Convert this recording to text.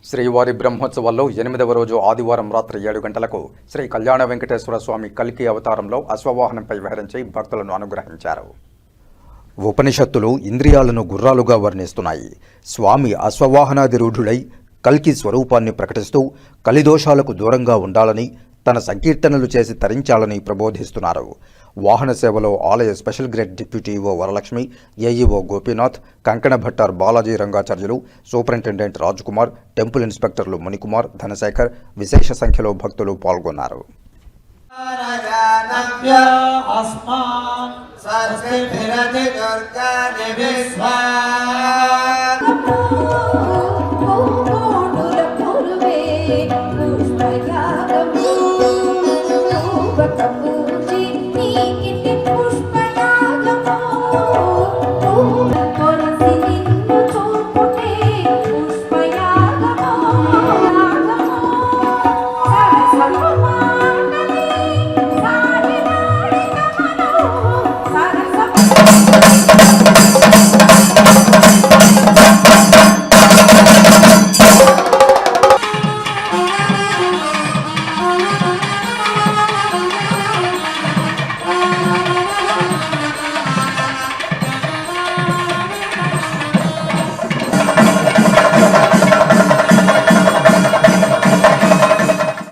శ్రీవారి బ్రహ్మోత్సవాల్లో 8వ రోజు ఆదివారం రాత్రి 7 గంటలకు శ్రీ కళ్యాణ వెంకటేశ్వర స్వామి కల్కి అవతారంలో అశ్వవాహనంపై విహరించి భక్తులను అనుగ్రహించారు. ఉపనిషత్తులు ఇంద్రియాలను గుర్రాలుగా వర్ణిస్తున్నాయి. స్వామి అశ్వవాహనాధిరూఢుడై కల్కి స్వరూపాన్ని ప్రకటిస్తూ కలిదోషాలకు దూరంగా ఉండాలని, తన సంకీర్తనలు చేసి తరించాలని ప్రబోధిస్తున్నారు. వాహన సేవలో ఆలయ special grade deputy EO Varalakshmi, AEO Gopinath, కంకణ భట్టార్ బాలాజీ రంగాచార్యులు, సూపరింటెండెంట్ రాజ్కుమార్, టెంపుల్ ఇన్స్పెక్టర్లు మునికుమార్, ధనశేఖర్ విశేష సంఖ్యలో భక్తులు పాల్గొన్నారు. సర్వే